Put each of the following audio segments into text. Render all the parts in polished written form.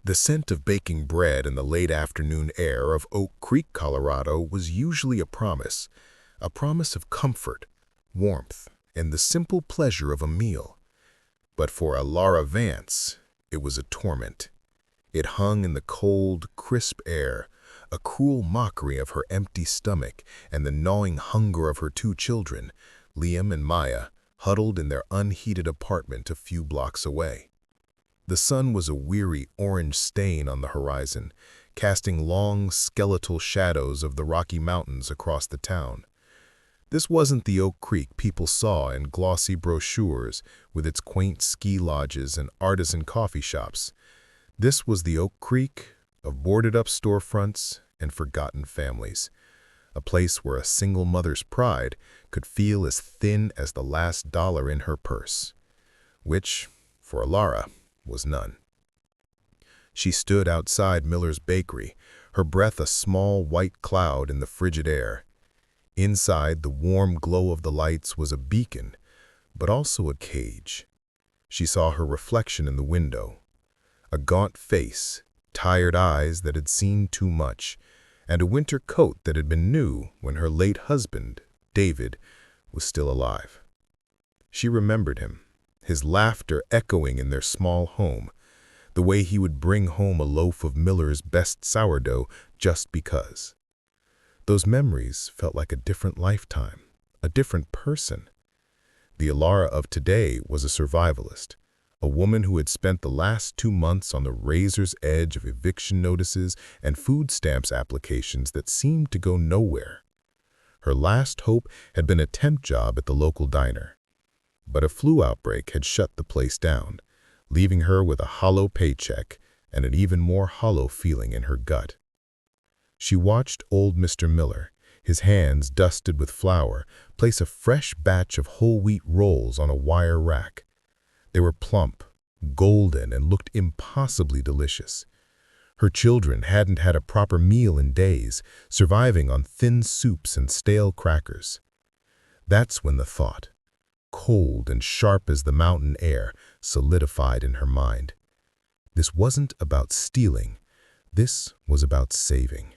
The scent of baking bread in the late afternoon air of Oak Creek, Colorado was usually a promise of comfort, warmth, and the simple pleasure of a meal. But for Alara Vance, it was a torment. It hung in the cold, crisp air, a cruel mockery of her empty stomach and the gnawing hunger of her two children, Liam and Maya, huddled in their unheated apartment a few blocks away. The sun was a weary orange stain on the horizon, casting long, skeletal shadows of the Rocky Mountains across the town. This wasn't the Oak Creek people saw in glossy brochures with its quaint ski lodges and artisan coffee shops. This was the Oak Creek of boarded-up storefronts and forgotten families, a place where a single mother's pride could feel as thin as the last dollar in her purse, which, for Alara, was none. She stood outside Miller's Bakery, her breath a small white cloud in the frigid air. Inside, the warm glow of the lights was a beacon, but also a cage. She saw her reflection in the window, a gaunt face, tired eyes that had seen too much, and a winter coat that had been new when her late husband, David, was still alive. She remembered him, his laughter echoing in their small home, the way he would bring home a loaf of Miller's best sourdough just because. Those memories felt like a different lifetime, a different person. The Alara of today was a survivalist, a woman who had spent the last 2 months on the razor's edge of eviction notices and food stamps applications that seemed to go nowhere. Her last hope had been a temp job at the local diner. But a flu outbreak had shut the place down, leaving her with a hollow paycheck and an even more hollow feeling in her gut. She watched old Mr. Miller, his hands dusted with flour, place a fresh batch of whole wheat rolls on a wire rack. They were plump, golden, and looked impossibly delicious. Her children hadn't had a proper meal in days, surviving on thin soups and stale crackers. That's when the thought, cold and sharp as the mountain air, solidified in her mind. This wasn't about stealing. This was about saving.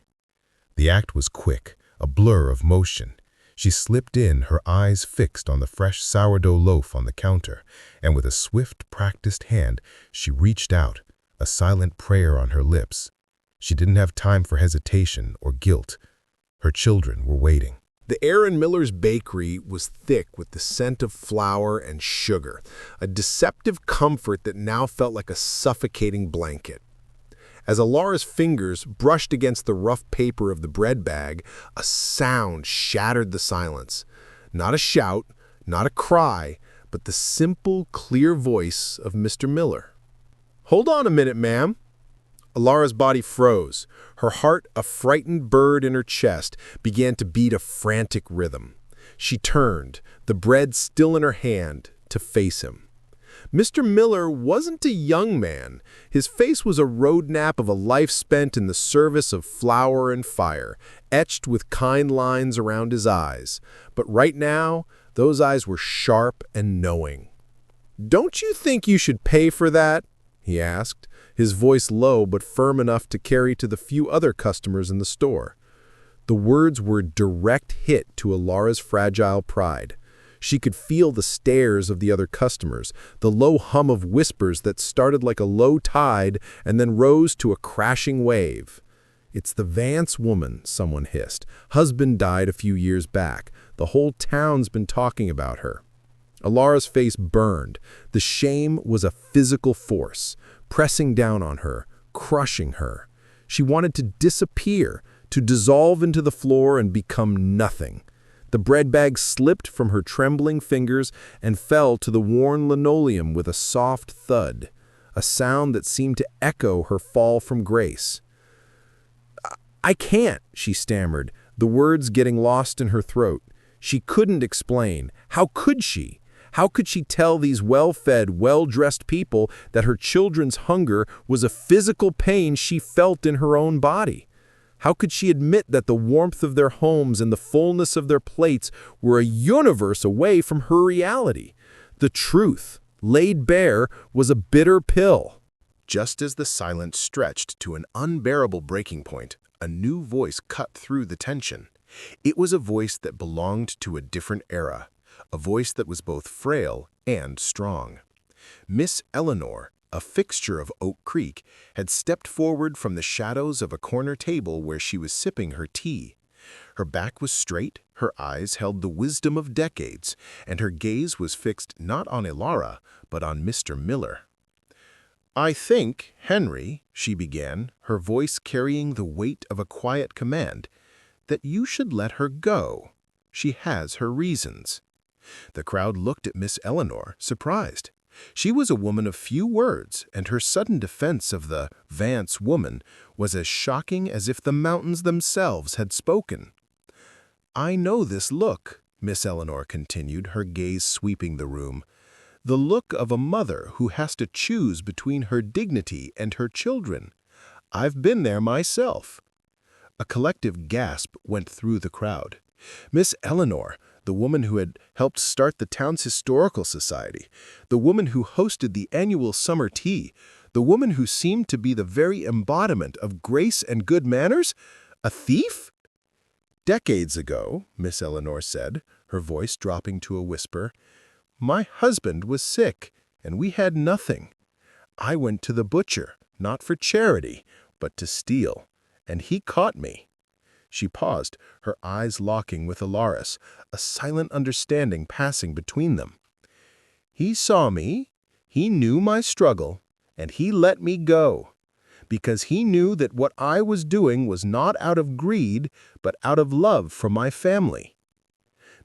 The act was quick, a blur of motion. She slipped in, her eyes fixed on the fresh sourdough loaf on the counter, and with a swift, practiced hand, she reached out, a silent prayer on her lips. She didn't have time for hesitation or guilt. Her children were waiting. The air in Miller's Bakery was thick with the scent of flour and sugar, a deceptive comfort that now felt like a suffocating blanket. As Alara's fingers brushed against the rough paper of the bread bag, a sound shattered the silence. Not a shout, not a cry, but the simple, clear voice of Mr. Miller. "Hold on a minute, ma'am." Alara's body froze. Her heart, a frightened bird in her chest, began to beat a frantic rhythm. She turned, the bread still in her hand, to face him. Mr. Miller wasn't a young man. His face was a roadmap of a life spent in the service of flour and fire, etched with kind lines around his eyes. But right now, those eyes were sharp and knowing. "Don't you think you should pay for that?" he asked, his voice low but firm enough to carry to the few other customers in the store. The words were a direct hit to Alara's fragile pride. She could feel the stares of the other customers, the low hum of whispers that started like a low tide and then rose to a crashing wave. "It's the Vance woman," someone hissed. "Husband died a few years back. The whole town's been talking about her." Alara's face burned. The shame was a physical force, pressing down on her, crushing her. She wanted to disappear, to dissolve into the floor and become nothing. The bread bag slipped from her trembling fingers and fell to the worn linoleum with a soft thud, a sound that seemed to echo her fall from grace. "I can't," she stammered, the words getting lost in her throat. She couldn't explain. How could she? How could she tell these well-fed, well-dressed people that her children's hunger was a physical pain she felt in her own body? How could she admit that the warmth of their homes and the fullness of their plates were a universe away from her reality? The truth, laid bare, was a bitter pill. Just as the silence stretched to an unbearable breaking point, a new voice cut through the tension. It was a voice that belonged to a different era, a voice that was both frail and strong. Miss Eleanor, a fixture of Oak Creek, had stepped forward from the shadows of a corner table where she was sipping her tea. Her back was straight, her eyes held the wisdom of decades, and her gaze was fixed not on Elara, but on Mr. Miller. "I think, Henry," she began, her voice carrying the weight of a quiet command, "that you should let her go. She has her reasons." The crowd looked at Miss Eleanor, surprised. She was a woman of few words, and her sudden defense of the Vance woman was as shocking as if the mountains themselves had spoken. "I know this look," Miss Eleanor continued, her gaze sweeping the room. "The look of a mother who has to choose between her dignity and her children. I've been there myself." A collective gasp went through the crowd. Miss Eleanor, the woman who had helped start the town's historical society, the woman who hosted the annual summer tea, the woman who seemed to be the very embodiment of grace and good manners, a thief? "Decades ago," Miss Eleanor said, her voice dropping to a whisper, "my husband was sick, and we had nothing. I went to the butcher, not for charity, but to steal, and he caught me." She paused, her eyes locking with Ilaris, a silent understanding passing between them. "He saw me, he knew my struggle, and he let me go, because he knew that what I was doing was not out of greed, but out of love for my family."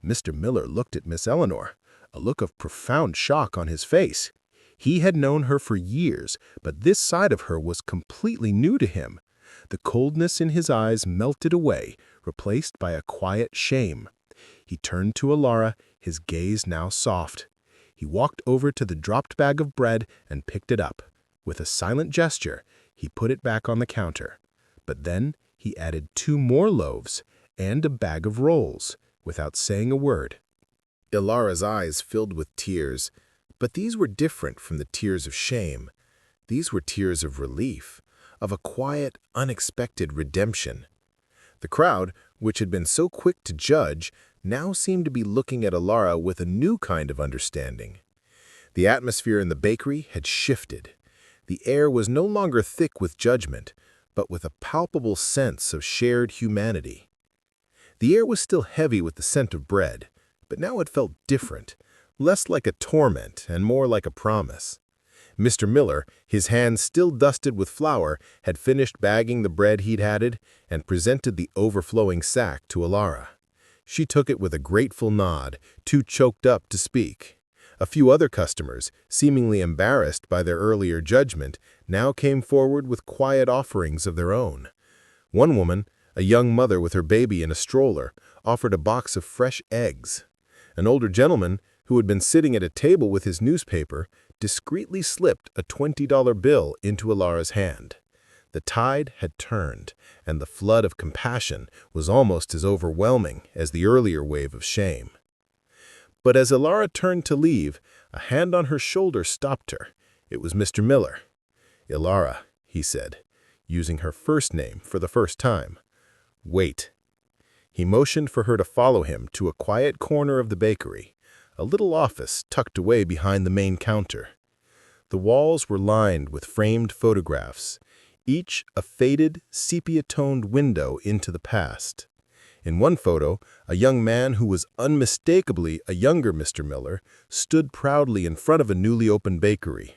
Mr. Miller looked at Miss Eleanor, a look of profound shock on his face. He had known her for years, but this side of her was completely new to him. The coldness in his eyes melted away, replaced by a quiet shame. He turned to Elara, his gaze now soft. He walked over to the dropped bag of bread and picked it up. With a silent gesture, he put it back on the counter. But then he added 2 more loaves and a bag of rolls, without saying a word. Elara's eyes filled with tears, but these were different from the tears of shame. These were tears of relief, of a quiet, unexpected redemption. The crowd, which had been so quick to judge, now seemed to be looking at Elara with a new kind of understanding. The atmosphere in the bakery had shifted. The air was no longer thick with judgment, but with a palpable sense of shared humanity. The air was still heavy with the scent of bread, but now it felt different, less like a torment and more like a promise. Mr. Miller, his hands still dusted with flour, had finished bagging the bread he'd added and presented the overflowing sack to Elara. She took it with a grateful nod, too choked up to speak. A few other customers, seemingly embarrassed by their earlier judgment, now came forward with quiet offerings of their own. One woman, a young mother with her baby in a stroller, offered a box of fresh eggs. An older gentleman, who had been sitting at a table with his newspaper, discreetly slipped a $20 bill into Elara's hand. The tide had turned, and the flood of compassion was almost as overwhelming as the earlier wave of shame. But as Elara turned to leave, a hand on her shoulder stopped her. It was Mr. Miller. "Elara," he said, using her first name for the first time. "Wait." He motioned for her to follow him to a quiet corner of the bakery, a little office tucked away behind the main counter. The walls were lined with framed photographs, each a faded, sepia-toned window into the past. In one photo, a young man who was unmistakably a younger Mr. Miller stood proudly in front of a newly opened bakery.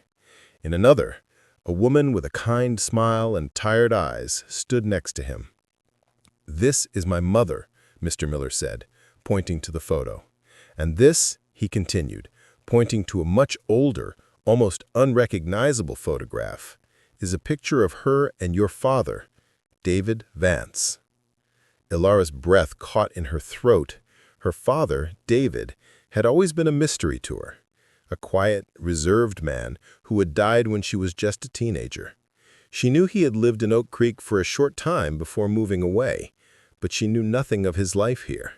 In another, a woman with a kind smile and tired eyes stood next to him. "This is my mother," Mr. Miller said, pointing to the photo. "And this," he continued, pointing to a much older, almost unrecognizable photograph, "is a picture of her and your father, David Vance." Elara's breath caught in her throat. Her father, David, had always been a mystery to her, a quiet, reserved man who had died when she was just a teenager. She knew he had lived in Oak Creek for a short time before moving away, but she knew nothing of his life here.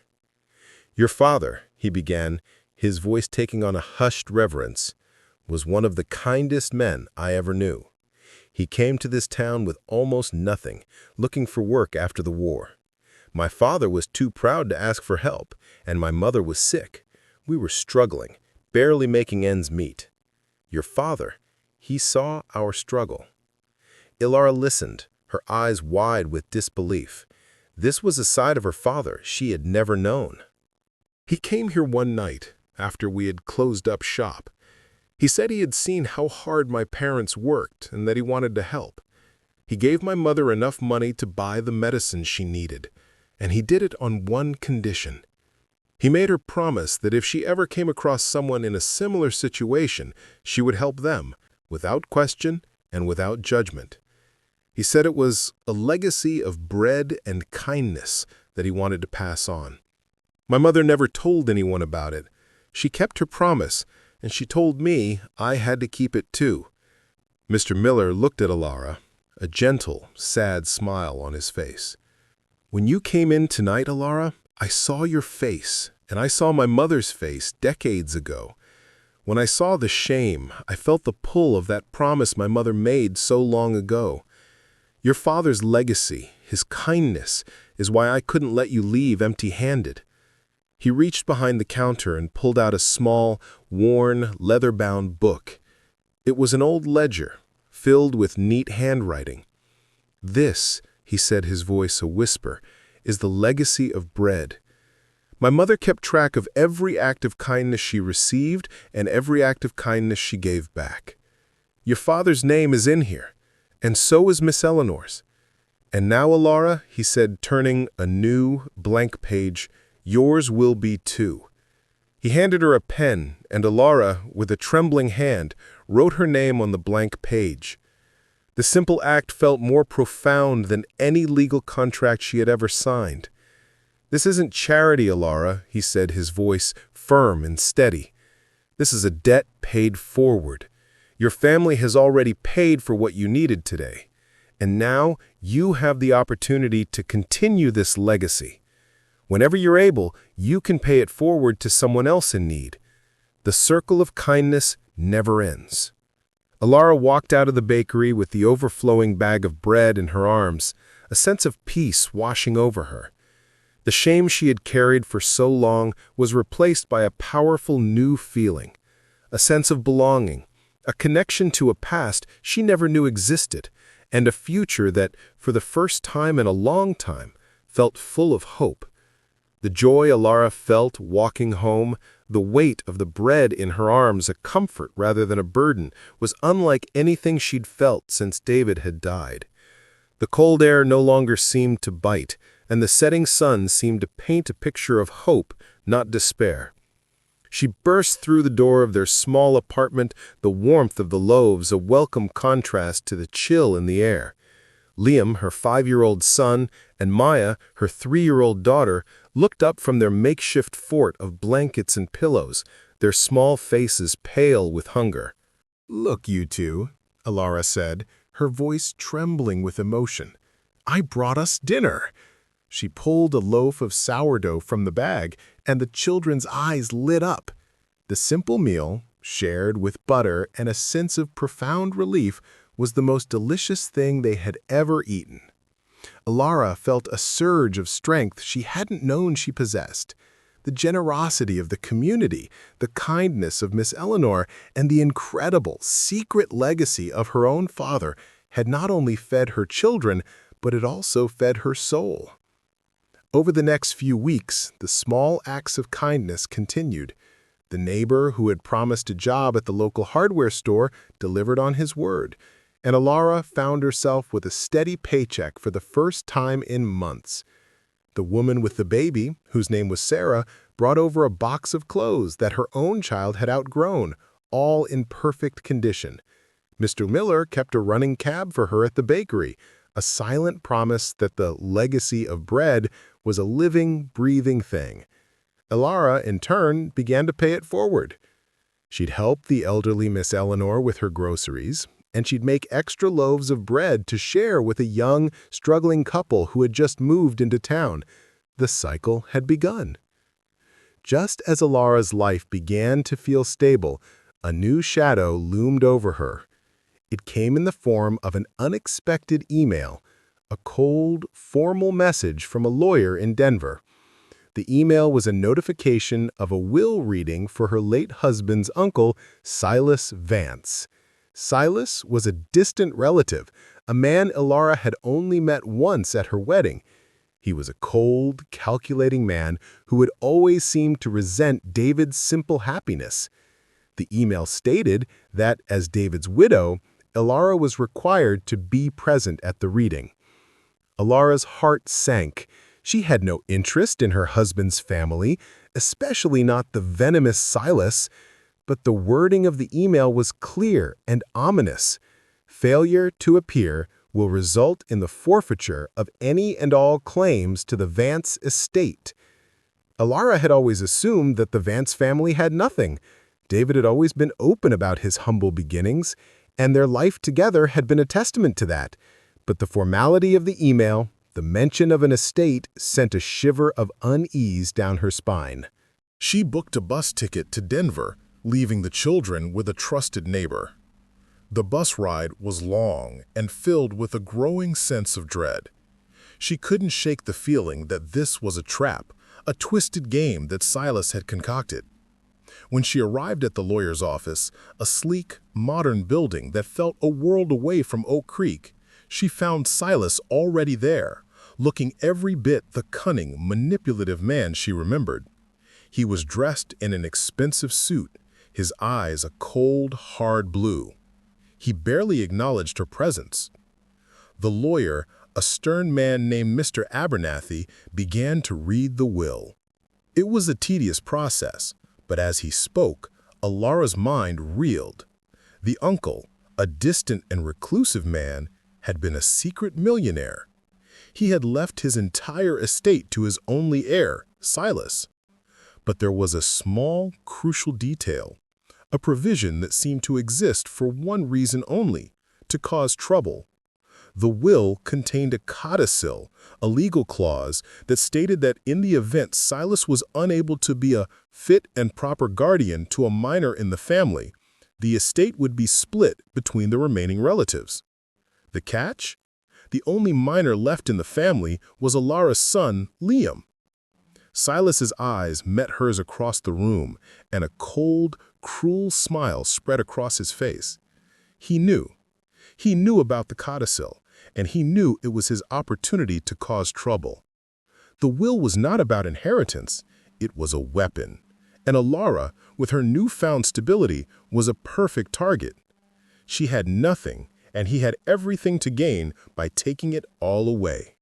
"Your father," he began, his voice taking on a hushed reverence, "was one of the kindest men I ever knew. He came to this town with almost nothing, looking for work after the war. My father was too proud to ask for help, and my mother was sick. We were struggling, barely making ends meet. Your father, he saw our struggle." Ilara listened, her eyes wide with disbelief. This was a side of her father she had never known. "He came here one night, after we had closed up shop. He said he had seen how hard my parents worked and that he wanted to help. He gave my mother enough money to buy the medicine she needed, and he did it on one condition. He made her promise that if she ever came across someone in a similar situation, she would help them, without question and without judgment. He said it was a legacy of bread and kindness that he wanted to pass on. My mother never told anyone about it. She kept her promise, and she told me I had to keep it too." Mr. Miller looked at Ilara, a gentle, sad smile on his face. "When you came in tonight, Ilara, I saw your face, and I saw my mother's face decades ago. When I saw the shame, I felt the pull of that promise my mother made so long ago. Your father's legacy, his kindness, is why I couldn't let you leave empty-handed." He reached behind the counter and pulled out a small, worn, leather-bound book. It was an old ledger, filled with neat handwriting. "This," he said, his voice a whisper, "is the legacy of bread. My mother kept track of every act of kindness she received and every act of kindness she gave back. Your father's name is in here, and so is Miss Eleanor's. And now, Ilara," he said, turning a new, blank page, "yours will be too." He handed her a pen, and Ilara, with a trembling hand, wrote her name on the blank page. The simple act felt more profound than any legal contract she had ever signed. "This isn't charity, Ilara," he said, his voice firm and steady. "This is a debt paid forward. Your family has already paid for what you needed today, and now you have the opportunity to continue this legacy. Whenever you're able, you can pay it forward to someone else in need. The circle of kindness never ends." Ilara walked out of the bakery with the overflowing bag of bread in her arms, a sense of peace washing over her. The shame she had carried for so long was replaced by a powerful new feeling, a sense of belonging, a connection to a past she never knew existed, and a future that, for the first time in a long time, felt full of hope. The joy Ilara felt walking home, the weight of the bread in her arms a comfort rather than a burden, was unlike anything she'd felt since David had died. The cold air no longer seemed to bite, and the setting sun seemed to paint a picture of hope, not despair. She burst through the door of their small apartment, the warmth of the loaves a welcome contrast to the chill in the air. Liam, her 5-year-old son, and Maya, her 3-year-old daughter, looked up from their makeshift fort of blankets and pillows, their small faces pale with hunger. "Look, you two," Ilara said, her voice trembling with emotion. "I brought us dinner." She pulled a loaf of sourdough from the bag, and the children's eyes lit up. The simple meal, shared with butter and a sense of profound relief, was the most delicious thing they had ever eaten. Ilara felt a surge of strength she hadn't known she possessed. The generosity of the community, the kindness of Miss Eleanor, and the incredible, secret legacy of her own father had not only fed her children, but it also fed her soul. Over the next few weeks, the small acts of kindness continued. The neighbor who had promised a job at the local hardware store delivered on his word, and Ilara found herself with a steady paycheck for the first time in months. The woman with the baby, whose name was Sarah, brought over a box of clothes that her own child had outgrown, all in perfect condition. Mr. Miller kept a running cab for her at the bakery, a silent promise that the legacy of bread was a living, breathing thing. Ilara, in turn, began to pay it forward. She'd help the elderly Miss Eleanor with her groceries, and she'd make extra loaves of bread to share with a young, struggling couple who had just moved into town. The cycle had begun. Just as Ilara's life began to feel stable, a new shadow loomed over her. It came in the form of an unexpected email, a cold, formal message from a lawyer in Denver. The email was a notification of a will reading for her late husband's uncle, Silas Vance. Silas was a distant relative, a man Ilara had only met once at her wedding. He was a cold, calculating man who had always seemed to resent David's simple happiness. The email stated that, as David's widow, Ilara was required to be present at the reading. Ilara's heart sank. She had no interest in her husband's family, especially not the venomous Silas, but the wording of the email was clear and ominous. Failure to appear will result in the forfeiture of any and all claims to the Vance estate. Ilara had always assumed that the Vance family had nothing. David had always been open about his humble beginnings, and their life together had been a testament to that. But the formality of the email, the mention of an estate, sent a shiver of unease down her spine. She booked a bus ticket to Denver, leaving the children with a trusted neighbor. The bus ride was long and filled with a growing sense of dread. She couldn't shake the feeling that this was a trap, a twisted game that Silas had concocted. When she arrived at the lawyer's office, a sleek, modern building that felt a world away from Oak Creek, she found Silas already there, looking every bit the cunning, manipulative man she remembered. He was dressed in an expensive suit, his eyes a cold, hard blue. He barely acknowledged her presence. The lawyer, a stern man named Mr. Abernathy, began to read the will. It was a tedious process, but as he spoke, Ilara's mind reeled. The uncle, a distant and reclusive man, had been a secret millionaire. He had left his entire estate to his only heir, Silas. But there was a small, crucial detail, a provision that seemed to exist for one reason only, to cause trouble. The will contained a codicil, a legal clause that stated that in the event Silas was unable to be a fit and proper guardian to a minor in the family, the estate would be split between the remaining relatives. The catch? The only minor left in the family was Ilara's son, Liam. Silas's eyes met hers across the room, and a cold, cruel smile spread across his face. He knew. He knew about the codicil, and he knew it was his opportunity to cause trouble. The will was not about inheritance, it was a weapon. And Ilara, with her newfound stability, was a perfect target. She had nothing, and he had everything to gain by taking it all away.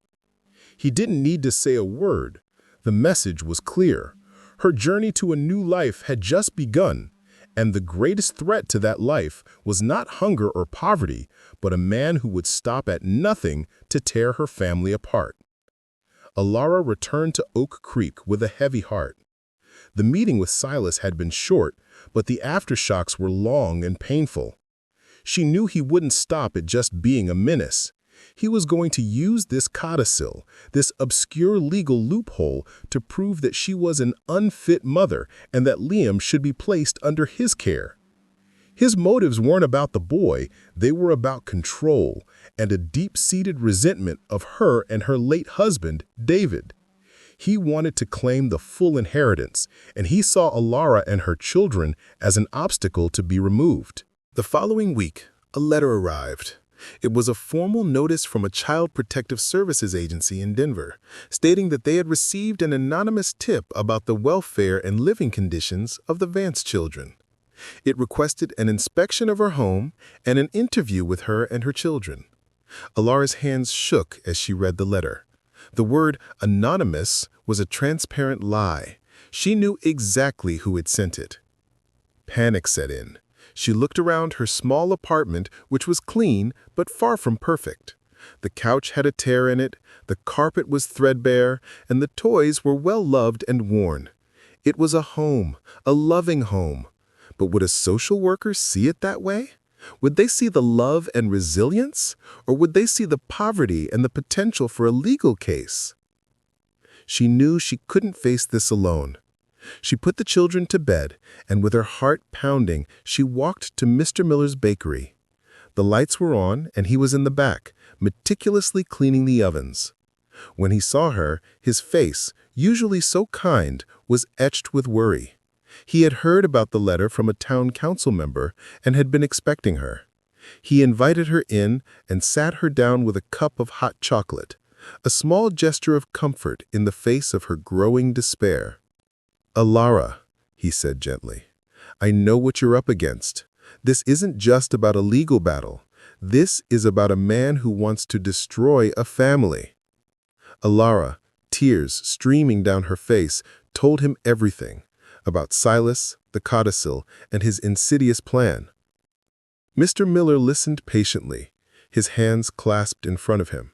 He didn't need to say a word. The message was clear. Her journey to a new life had just begun, and the greatest threat to that life was not hunger or poverty, but a man who would stop at nothing to tear her family apart. Ilara returned to Oak Creek with a heavy heart. The meeting with Silas had been short, but the aftershocks were long and painful. She knew he wouldn't stop at just being a menace. He was going to use this codicil, this obscure legal loophole, to prove that she was an unfit mother and that Liam should be placed under his care. His motives weren't about the boy, they were about control and a deep-seated resentment of her and her late husband, David. He wanted to claim the full inheritance, and he saw Ilara and her children as an obstacle to be removed. The following week, a letter arrived. It was a formal notice from a Child Protective Services agency in Denver, stating that they had received an anonymous tip about the welfare and living conditions of the Vance children. It requested an inspection of her home and an interview with her and her children. Ilara's hands shook as she read the letter. The word anonymous was a transparent lie. She knew exactly who had sent it. Panic set in. She looked around her small apartment, which was clean but far from perfect. The couch had a tear in it, the carpet was threadbare, and the toys were well loved and worn. It was a home, a loving home. But would a social worker see it that way? Would they see the love and resilience, or would they see the poverty and the potential for a legal case? She knew she couldn't face this alone. She put the children to bed, and with her heart pounding, she walked to Mr. Miller's bakery. The lights were on, and he was in the back, meticulously cleaning the ovens. When he saw her, his face, usually so kind, was etched with worry. He had heard about the letter from a town council member and had been expecting her. He invited her in and sat her down with a cup of hot chocolate, a small gesture of comfort in the face of her growing despair. "Alara," he said gently, "I know what you're up against. This isn't just about a legal battle. This is about a man who wants to destroy a family." Alara, tears streaming down her face, told him everything about Silas, the codicil, and his insidious plan. Mr. Miller listened patiently, his hands clasped in front of him.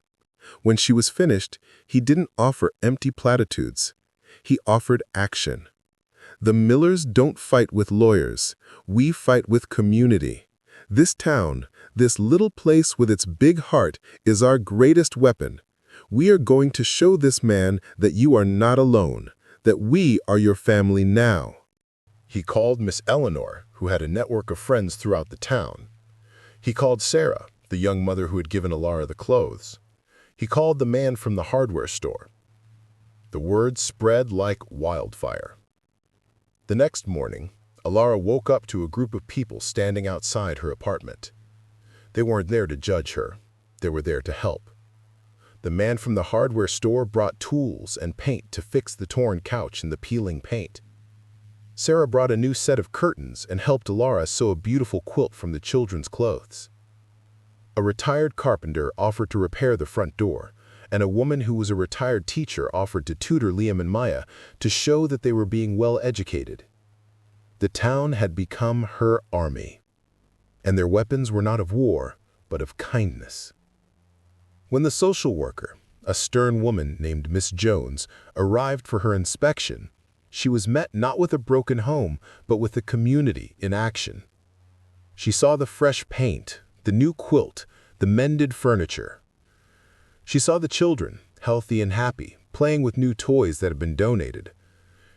When she was finished, he didn't offer empty platitudes. He offered action. "The Millers don't fight with lawyers. We fight with community. This town, this little place with its big heart, is our greatest weapon. We are going to show this man that you are not alone, that we are your family now." He called Miss Eleanor, who had a network of friends throughout the town. He called Sarah, the young mother who had given Alara the clothes. He called the man from the hardware store. The word spread like wildfire. The next morning, Alara woke up to a group of people standing outside her apartment. They weren't there to judge her. They were there to help. The man from the hardware store brought tools and paint to fix the torn couch and the peeling paint. Sarah brought a new set of curtains and helped Alara sew a beautiful quilt from the children's clothes. A retired carpenter offered to repair the front door, and a woman who was a retired teacher offered to tutor Liam and Maya to show that they were being well educated. The town had become her army, and their weapons were not of war, but of kindness. When the social worker, a stern woman named Miss Jones, arrived for her inspection, she was met not with a broken home, but with the community in action. She saw the fresh paint, the new quilt, the mended furniture. She saw the children, healthy and happy, playing with new toys that had been donated.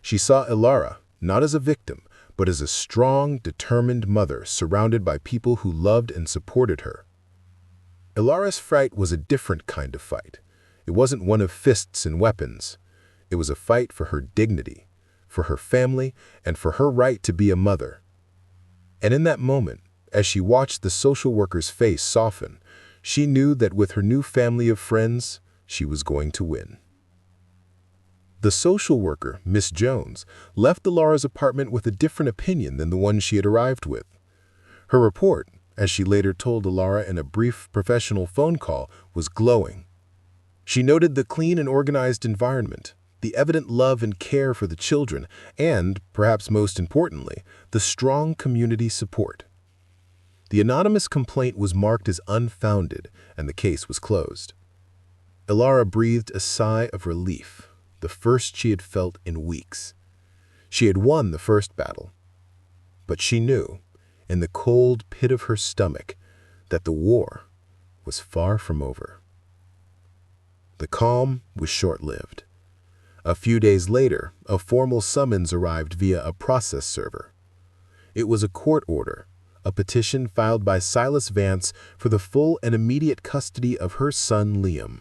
She saw Alara, not as a victim, but as a strong, determined mother surrounded by people who loved and supported her. Alara's fight was a different kind of fight. It wasn't one of fists and weapons. It was a fight for her dignity, for her family, and for her right to be a mother. And in that moment, as she watched the social worker's face soften, she knew that with her new family of friends, she was going to win. The social worker, Miss Jones, left Alara's apartment with a different opinion than the one she had arrived with. Her report, as she later told Alara in a brief professional phone call, was glowing. She noted the clean and organized environment, the evident love and care for the children, and, perhaps most importantly, the strong community support. The anonymous complaint was marked as unfounded, and the case was closed. Alara breathed a sigh of relief, the first she had felt in weeks. She had won the first battle, but she knew, in the cold pit of her stomach, that the war was far from over. The calm was short-lived. A few days later, a formal summons arrived via a process server. It was a court order, a petition filed by Silas Vance for the full and immediate custody of her son Liam.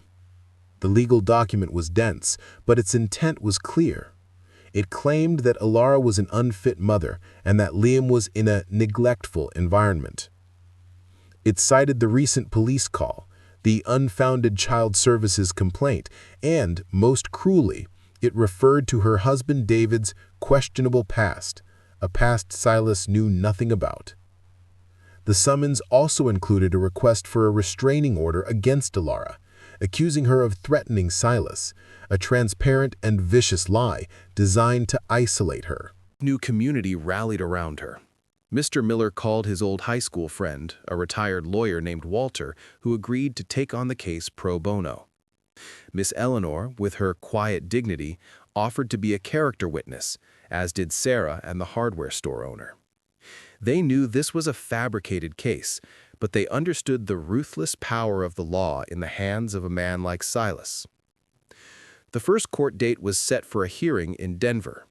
The legal document was dense, but its intent was clear. It claimed that Alara was an unfit mother and that Liam was in a neglectful environment. It cited the recent police call, the unfounded child services complaint, and, most cruelly, it referred to her husband David's questionable past, a past Silas knew nothing about. The summons also included a request for a restraining order against Alara, accusing her of threatening Silas, a transparent and vicious lie designed to isolate her. New community rallied around her. Mr. Miller called his old high school friend, a retired lawyer named Walter, who agreed to take on the case pro bono. Miss Eleanor, with her quiet dignity, offered to be a character witness, as did Sarah and the hardware store owner. They knew this was a fabricated case, but they understood the ruthless power of the law in the hands of a man like Silas. The first court date was set for a hearing in Denver.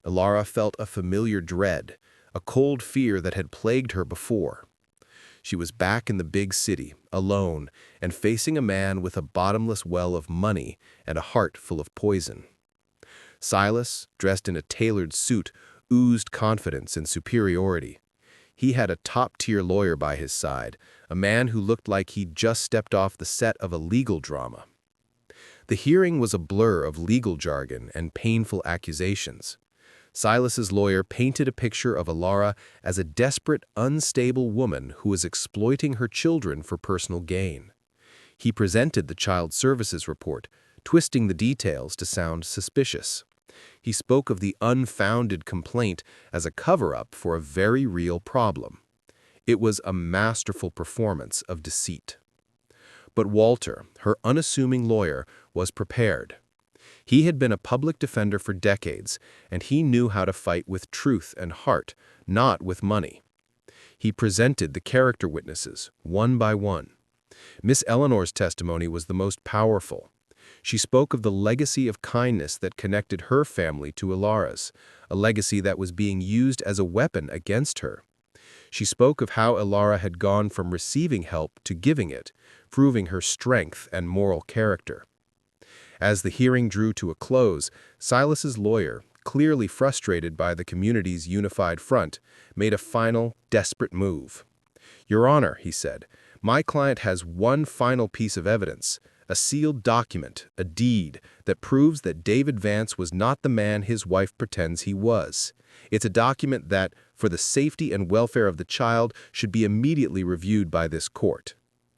Alara felt a familiar dread, a cold fear that had plagued her before. She was back in the big city, alone, and facing a man with a bottomless well of money and a heart full of poison. Silas, dressed in a tailored suit, oozed confidence and superiority. He had a top-tier lawyer by his side, a man who looked like he'd just stepped off the set of a legal drama. The hearing was a blur of legal jargon and painful accusations. Silas's lawyer painted a picture of Ilara as a desperate, unstable woman who was exploiting her children for personal gain. He presented the child services report, twisting the details to sound suspicious. He spoke of the unfounded complaint as a cover-up for a very real problem. It was a masterful performance of deceit. But Walter, her unassuming lawyer, was prepared. He had been a public defender for decades, and he knew how to fight with truth and heart, not with money. He presented the character witnesses, one by one. Miss Eleanor's testimony was the most powerful. She spoke of the legacy of kindness that connected her family to Ilara's, a legacy that was being used as a weapon against her. She spoke of how Ilara had gone from receiving help to giving it, proving her strength and moral character. As the hearing drew to a close, Silas's lawyer, clearly frustrated by the community's unified front, made a final, desperate move. "Your Honor," he said, "my client has one final piece of evidence, a sealed document, a deed, that proves that David Vance was not the man his wife pretends he was. It's a document that, for the safety and welfare of the child, should be immediately reviewed by this court."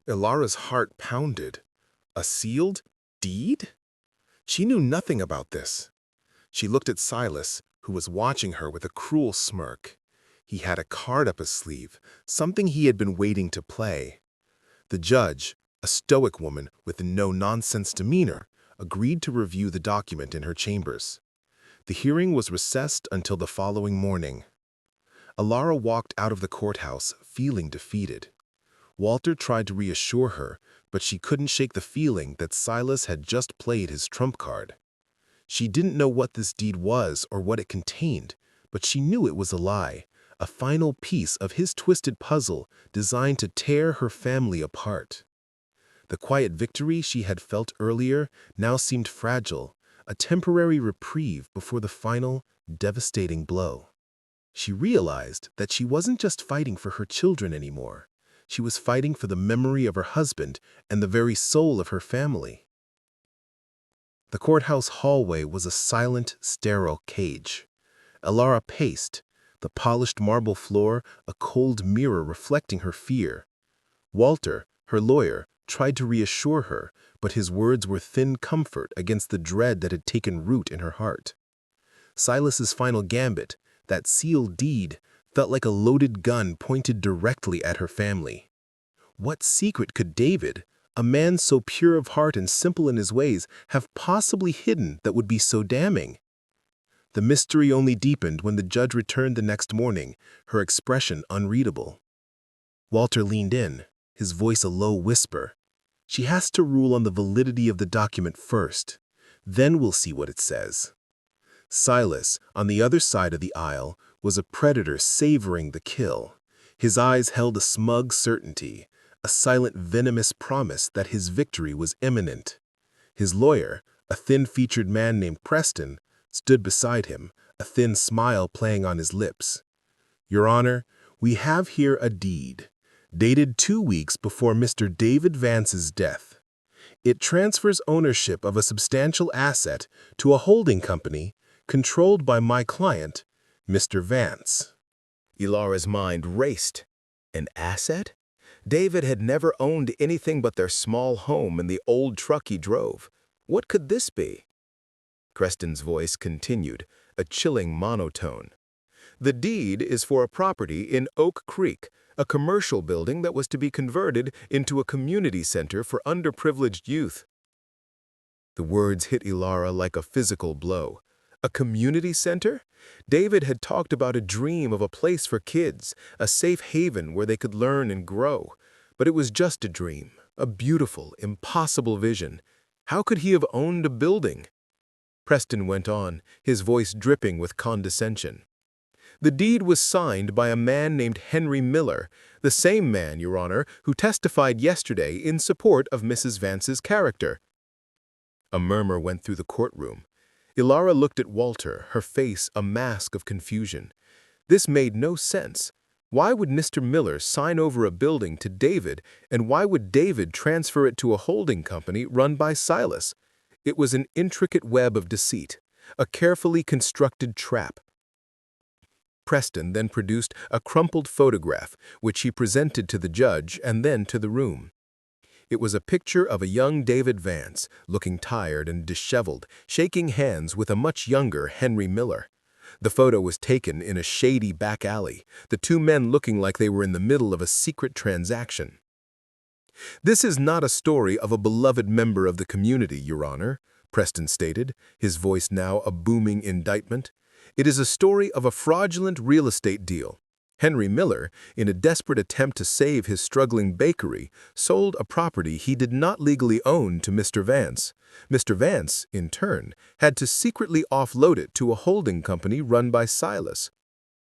Ilara's heart pounded. A sealed deed? She knew nothing about this. She looked at Silas, who was watching her with a cruel smirk. He had a card up his sleeve, something he had been waiting to play. The judge, a stoic woman with a no-nonsense demeanor, agreed to review the document in her chambers. The hearing was recessed until the following morning. Ilara walked out of the courthouse feeling defeated. Walter tried to reassure her, but she couldn't shake the feeling that Silas had just played his trump card. She didn't know what this deed was or what it contained, but she knew it was a lie, a final piece of his twisted puzzle designed to tear her family apart. The quiet victory she had felt earlier now seemed fragile, a temporary reprieve before the final, devastating blow. She realized that she wasn't just fighting for her children anymore. She was fighting for the memory of her husband and the very soul of her family. The courthouse hallway was a silent, sterile cage. Ilara paced, the polished marble floor a cold mirror reflecting her fear. Walter, her lawyer, tried to reassure her, but his words were thin comfort against the dread that had taken root in her heart. Silas's final gambit, that sealed deed, felt like a loaded gun pointed directly at her family. What secret could David, a man so pure of heart and simple in his ways, have possibly hidden that would be so damning? The mystery only deepened when the judge returned the next morning, her expression unreadable. Walter leaned in, his voice a low whisper. "She has to rule on the validity of the document first. Then we'll see what it says." Silas, on the other side of the aisle, was a predator savoring the kill. His eyes held a smug certainty, a silent venomous promise that his victory was imminent. His lawyer, a thin-featured man named Preston, stood beside him, a thin smile playing on his lips. "Your Honor, we have here a deed, dated 2 weeks before Mr. David Vance's death. It transfers ownership of a substantial asset to a holding company controlled by my client, Mr. Vance." Ilara's mind raced. An asset? David had never owned anything but their small home and the old truck he drove. What could this be? Preston's voice continued, a chilling monotone. "The deed is for a property in Oak Creek, a commercial building that was to be converted into a community center for underprivileged youth." The words hit Ilara like a physical blow. A community center? David had talked about a dream of a place for kids, a safe haven where they could learn and grow. But it was just a dream, a beautiful, impossible vision. How could he have owned a building? Preston went on, his voice dripping with condescension. "The deed was signed by a man named Henry Miller, The same man, Your Honor, who testified yesterday in support of Mrs. Vance's character. A murmur went through the courtroom. Ilara looked at Walter, her face a mask of confusion. This made no sense. Why would Mr. Miller sign over a building to David, and why would David transfer it to a holding company run by Silas? It was an intricate web of deceit, a carefully constructed trap. Preston then produced a crumpled photograph, which he presented to the judge and then to the room. It was a picture of a young David Vance, looking tired and disheveled, shaking hands with a much younger Henry Miller. The photo was taken in a shady back alley, the two men looking like they were in the middle of a secret transaction. "This is not a story of a beloved member of the community, Your Honor," Preston stated, his voice now a booming indictment. "It is a story of a fraudulent real estate deal. Henry Miller, in a desperate attempt to save his struggling bakery, sold a property he did not legally own to Mr. Vance. Mr. Vance, in turn, had to secretly offload it to a holding company run by Silas.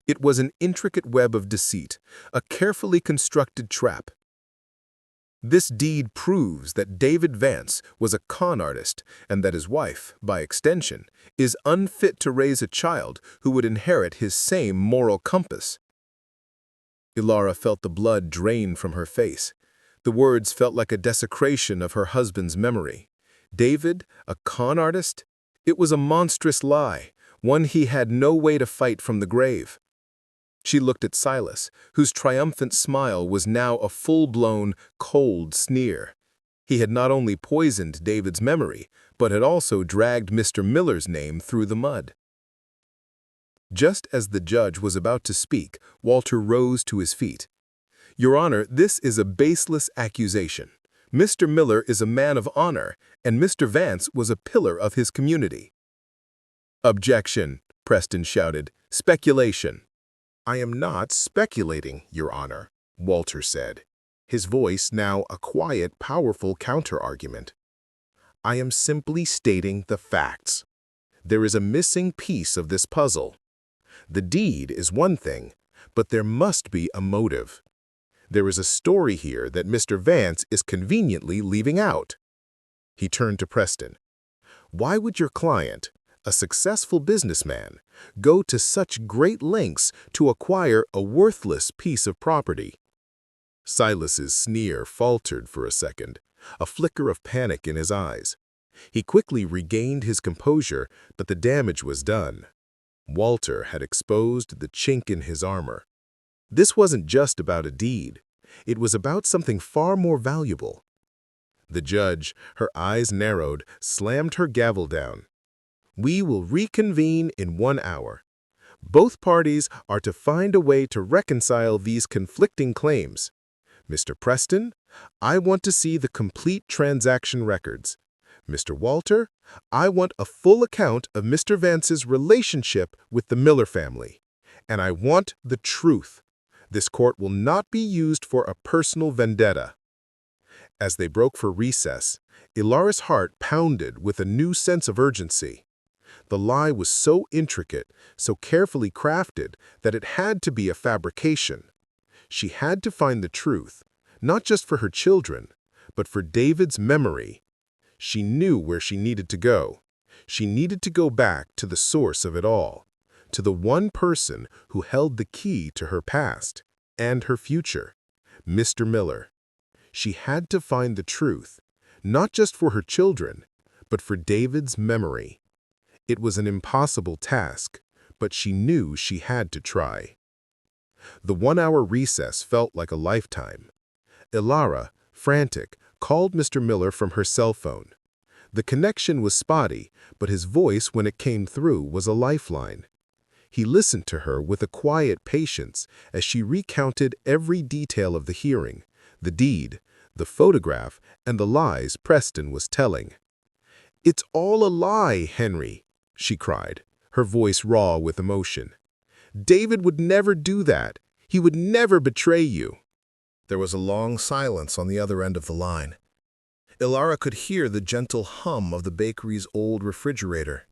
It was an intricate web of deceit, a carefully constructed trap. This deed proves that David Vance was a con artist and that his wife, by extension, is unfit to raise a child who would inherit his same moral compass." Ilara felt the blood drain from her face. The words felt like a desecration of her husband's memory. David, a con artist? It was a monstrous lie, one he had no way to fight from the grave. She looked at Silas, whose triumphant smile was now a full-blown, cold sneer. He had not only poisoned David's memory, but had also dragged Mr. Miller's name through the mud. Just as the judge was about to speak, Walter rose to his feet. "Your Honor, this is a baseless accusation. Mr. Miller is a man of honor, and Mr. Vance was a pillar of his community." "Objection," Preston shouted. "Speculation." "I am not speculating, Your Honor," Walter said, his voice now a quiet, powerful counter-argument. "I am simply stating the facts. There is a missing piece of this puzzle. The deed is one thing, but there must be a motive. There is a story here that Mr. Vance is conveniently leaving out." He turned to Preston. "Why would your client, a successful businessman, go to such great lengths to acquire a worthless piece of property?" Silas's sneer faltered for a second, a flicker of panic in his eyes. He quickly regained his composure, but the damage was done. Walter had exposed the chink in his armor. This wasn't just about a deed. It was about something far more valuable. The judge, her eyes narrowed, slammed her gavel down. "We will reconvene in 1 hour. Both parties are to find a way to reconcile these conflicting claims. Mr. Preston, I want to see the complete transaction records. Mr. Walter, I want a full account of Mr. Vance's relationship with the Miller family. And I want the truth. This court will not be used for a personal vendetta." As they broke for recess, Ilara's heart pounded with a new sense of urgency. The lie was so intricate, so carefully crafted, that it had to be a fabrication. She had to find the truth, not just for her children, but for David's memory. She knew where she needed to go. She needed to go back to the source of it all, to the one person who held the key to her past and her future, Mr. Miller. She had to find the truth, not just for her children, but for David's memory. It was an impossible task, but she knew she had to try. The 1-hour recess felt like a lifetime. Ilara, frantic, called Mr. Miller from her cell phone. The connection was spotty, but his voice, when it came through, was a lifeline. He listened to her with a quiet patience as she recounted every detail of the hearing, the deed, the photograph, and the lies Preston was telling. "It's all a lie, Henry," she cried, her voice raw with emotion. "David would never do that. He would never betray you." There was a long silence on the other end of the line. Ilara could hear the gentle hum of the bakery's old refrigerator.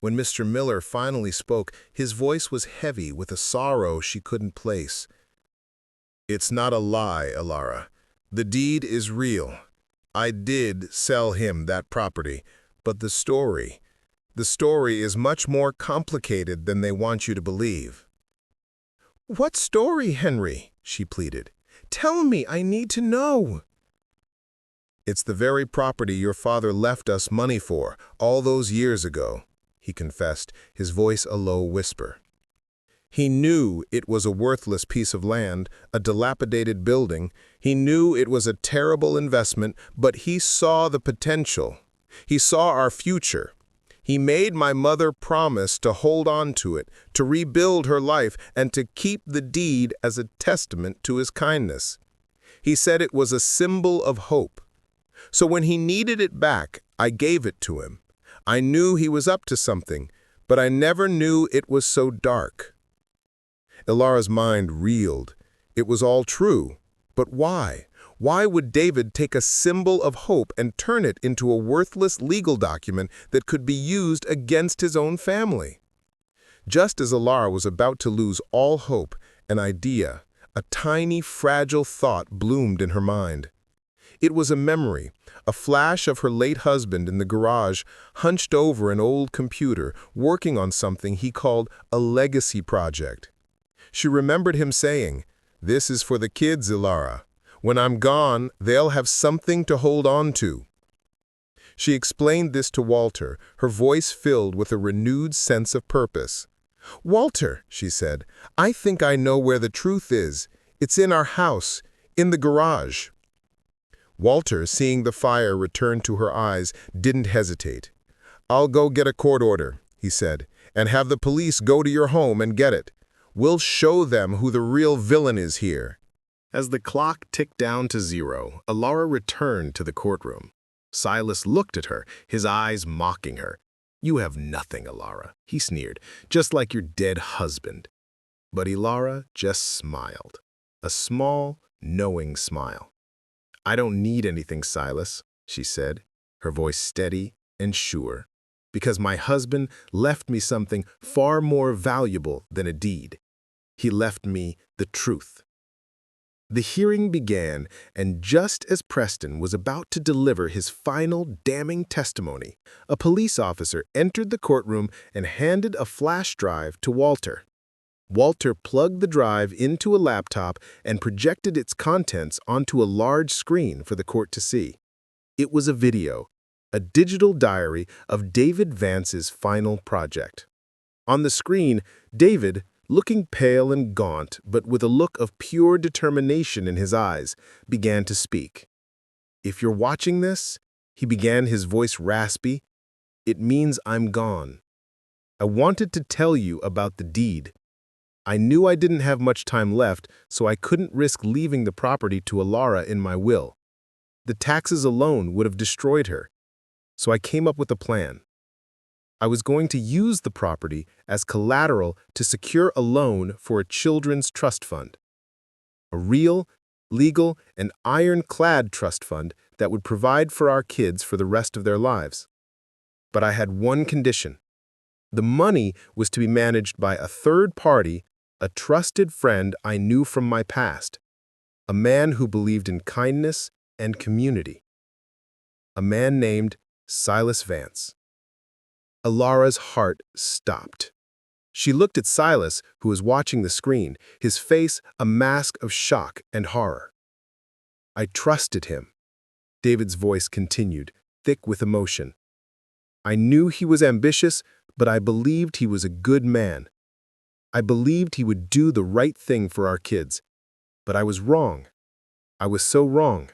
When Mr. Miller finally spoke, his voice was heavy with a sorrow she couldn't place. It's not a lie, Alara. The deed is real. I did sell him that property, but the story is much more complicated than they want you to believe. What story, Henry? She pleaded. Tell me, I need to know. It's the very property your father left us money for all those years ago, he confessed, his voice a low whisper. He knew it was a worthless piece of land, a dilapidated building. He knew it was a terrible investment, but he saw the potential. He saw our future. He made my mother promise to hold on to it, to rebuild her life, and to keep the deed as a testament to his kindness. He said it was a symbol of hope. So when he needed it back, I gave it to him. I knew he was up to something, but I never knew it was so dark. Ilara's mind reeled. It was all true. But why? Why would David take a symbol of hope and turn it into a worthless legal document that could be used against his own family? Just as Ilara was about to lose all hope, an idea, a tiny, fragile thought bloomed in her mind. It was a memory, a flash of her late husband in the garage, hunched over an old computer, working on something he called a legacy project. She remembered him saying, "This is for the kids, Ilara. When I'm gone, they'll have something to hold on to." She explained this to Walter, her voice filled with a renewed sense of purpose. "Walter," she said, "I think I know where the truth is. It's in our house, in the garage." Walter, seeing the fire return to her eyes, didn't hesitate. "I'll go get a court order," he said, "and have the police go to your home and get it. We'll show them who the real villain is here." As the clock ticked down to 0, Ilara returned to the courtroom. Silas looked at her, his eyes mocking her. "You have nothing, Ilara," he sneered, "just like your dead husband." But Ilara just smiled, a small, knowing smile. "I don't need anything, Silas," she said, her voice steady and sure, "because my husband left me something far more valuable than a deed. He left me the truth." The hearing began, and just as Preston was about to deliver his final damning testimony, a police officer entered the courtroom and handed a flash drive to Walter. Walter plugged the drive into a laptop and projected its contents onto a large screen for the court to see. It was a video, a digital diary of David Vance's final project. On the screen, David, looking pale and gaunt, but with a look of pure determination in his eyes, began to speak. "If you're watching this," he began, his voice raspy, "it means I'm gone. I wanted to tell you about the deed. I knew I didn't have much time left, so I couldn't risk leaving the property to Ilara in my will. The taxes alone would have destroyed her. So I came up with a plan. I was going to use the property as collateral to secure a loan for a children's trust fund. A real, legal, and ironclad trust fund that would provide for our kids for the rest of their lives. But I had one condition. The money was to be managed by a third party, a trusted friend I knew from my past, a man who believed in kindness and community. A man named Silas Vance." Ilara's heart stopped. She looked at Silas, who was watching the screen, his face a mask of shock and horror. "I trusted him," David's voice continued, thick with emotion. "I knew he was ambitious, but I believed he was a good man. I believed he would do the right thing for our kids. But I was wrong. I was so wrong.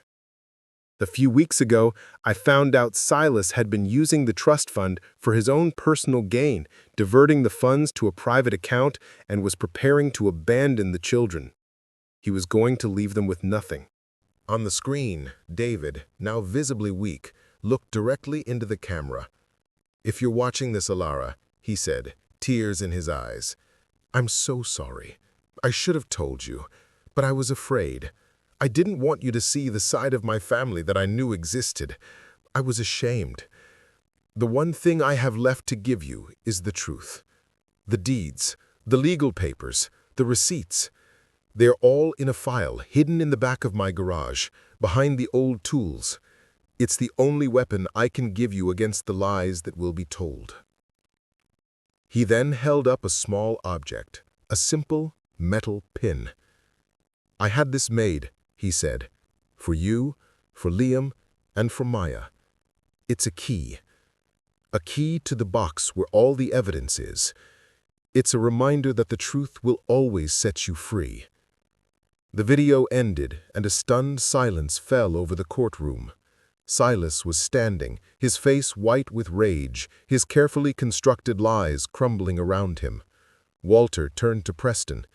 A few weeks ago, I found out Silas had been using the trust fund for his own personal gain, diverting the funds to a private account, and was preparing to abandon the children. He was going to leave them with nothing." On the screen, David, now visibly weak, looked directly into the camera. "If you're watching this, Ilara," he said, tears in his eyes, "I'm so sorry. I should have told you, but I was afraid. I didn't want you to see the side of my family that I knew existed. I was ashamed. The one thing I have left to give you is the truth. The deeds, the legal papers, the receipts. They're all in a file, hidden in the back of my garage, behind the old tools. It's the only weapon I can give you against the lies that will be told." He then held up a small object, a simple metal pin. "I had this made," he said, "for you, for Liam, and for Maya. It's a key to the box where all the evidence is. It's a reminder that the truth will always set you free." The video ended, and a stunned silence fell over the courtroom. Silas was standing, his face white with rage, his carefully constructed lies crumbling around him. Walter turned to Preston.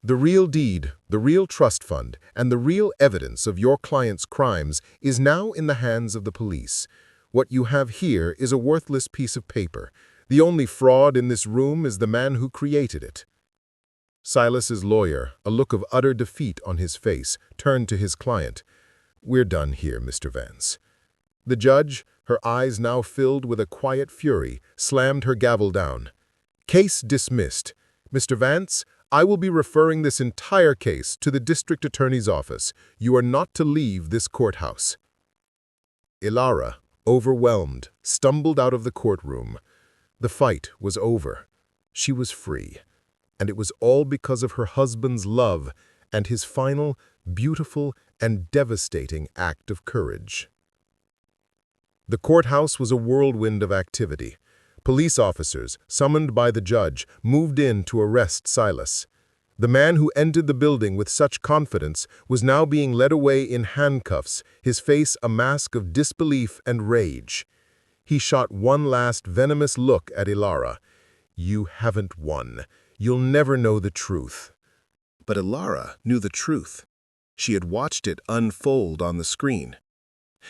"The real deed, the real trust fund, and the real evidence of your client's crimes is now in the hands of the police. What you have here is a worthless piece of paper. The only fraud in this room is the man who created it." Silas's lawyer, a look of utter defeat on his face, turned to his client. "We're done here, Mr. Vance." The judge, her eyes now filled with a quiet fury, slammed her gavel down. "Case dismissed. Mr. Vance, I will be referring this entire case to the district attorney's office. You are not to leave this courthouse." Ilara, overwhelmed, stumbled out of the courtroom. The fight was over. She was free. And it was all because of her husband's love and his final, beautiful, and devastating act of courage. The courthouse was a whirlwind of activity. Police officers, summoned by the judge, moved in to arrest Silas. The man who entered the building with such confidence was now being led away in handcuffs, his face a mask of disbelief and rage. He shot one last venomous look at Ilara. "You haven't won. You'll never know the truth." But Ilara knew the truth. She had watched it unfold on the screen.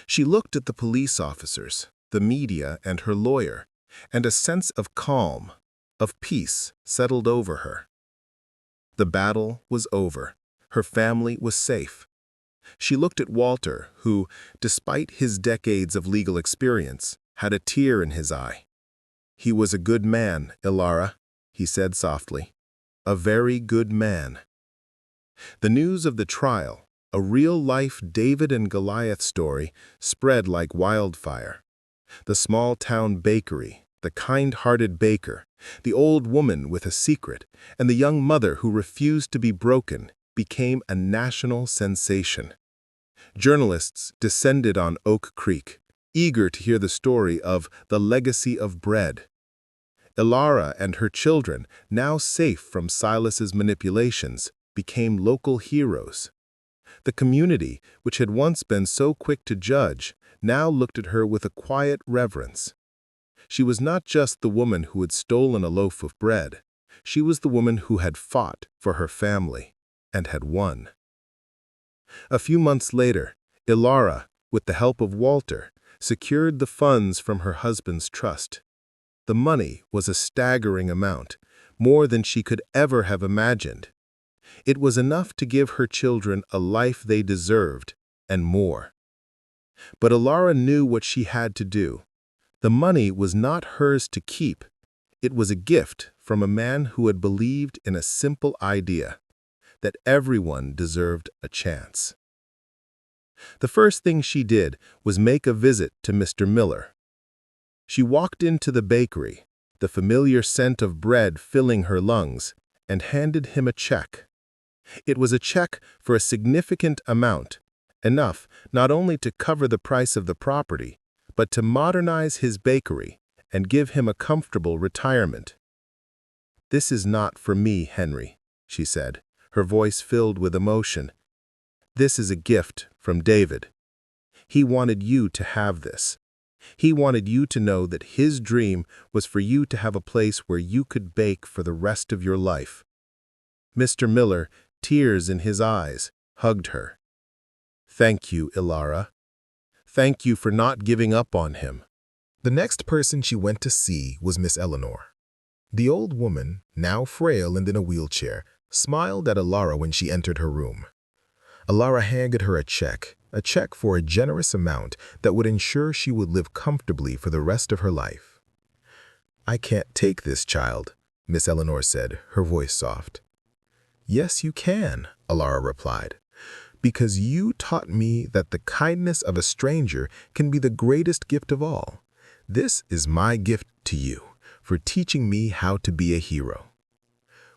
She looked at the police officers, the media, and her lawyer, and a sense of calm, of peace settled over her. The battle was over. Her family was safe. She looked at Walter, who, despite his decades of legal experience, had a tear in his eye. "He was a good man, Ilara," he said softly. "A very good man." The news of the trial, a real-life David and Goliath story, spread like wildfire. The small-town bakery, the kind-hearted baker, the old woman with a secret, and the young mother who refused to be broken became a national sensation. Journalists descended on Oak Creek, eager to hear the story of the legacy of bread. Ilara and her children, now safe from Silas's manipulations, became local heroes. The community, which had once been so quick to judge, now looked at her with a quiet reverence. She was not just the woman who had stolen a loaf of bread. She was the woman who had fought for her family and had won. A few months later, Ilara, with the help of Walter, secured the funds from her husband's trust. The money was a staggering amount, more than she could ever have imagined. It was enough to give her children a life they deserved, and more. But Ilara knew what she had to do. The money was not hers to keep. It was a gift from a man who had believed in a simple idea, that everyone deserved a chance. The first thing she did was make a visit to Mr. Miller. She walked into the bakery, the familiar scent of bread filling her lungs, and handed him a check. It was a check for a significant amount, enough not only to cover the price of the property, but to modernize his bakery and give him a comfortable retirement. "This is not for me, Henry," she said, her voice filled with emotion. "This is a gift from David. He wanted you to have this. He wanted you to know that his dream was for you to have a place where you could bake for the rest of your life." Mr. Miller, tears in his eyes, hugged her. "Thank you, Ilara. Thank you for not giving up on him." The next person she went to see was Miss Eleanor. The old woman, now frail and in a wheelchair, smiled at Ilara when she entered her room. Ilara handed her a check for a generous amount that would ensure she would live comfortably for the rest of her life. "I can't take this, child," Miss Eleanor said, her voice soft. "Yes, you can," Alara replied, "because you taught me that the kindness of a stranger can be the greatest gift of all. This is my gift to you for teaching me how to be a hero."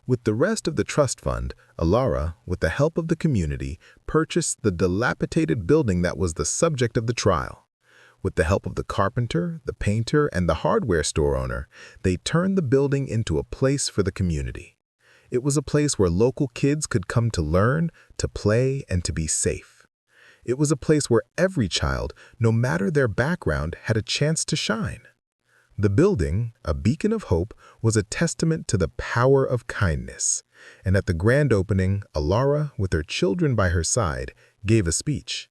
With the rest of the trust fund, Alara, with the help of the community, purchased the dilapidated building that was the subject of the trial. With the help of the carpenter, the painter, and the hardware store owner, they turned the building into a place for the community. It was a place where local kids could come to learn, to play, and to be safe. It was a place where every child, no matter their background, had a chance to shine. The building, a beacon of hope, was a testament to the power of kindness. And at the grand opening, Alara, with her children by her side, gave a speech.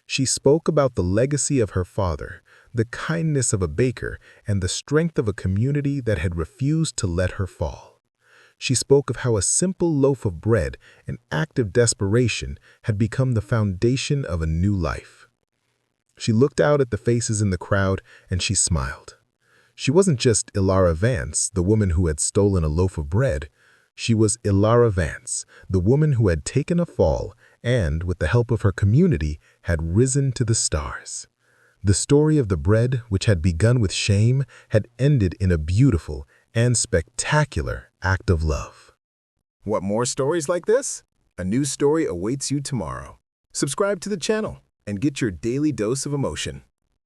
She spoke about the legacy of her father, the kindness of a baker, and the strength of a community that had refused to let her fall. She spoke of how a simple loaf of bread, an act of desperation, had become the foundation of a new life. She looked out at the faces in the crowd and she smiled. She wasn't just Ilara Vance, the woman who had stolen a loaf of bread. She was Ilara Vance, the woman who had taken a fall and, with the help of her community, had risen to the stars. The story of the bread, which had begun with shame, had ended in a beautiful and spectacular act of love. Want more stories like this? A new story awaits you tomorrow. Subscribe to the channel and get your daily dose of emotion.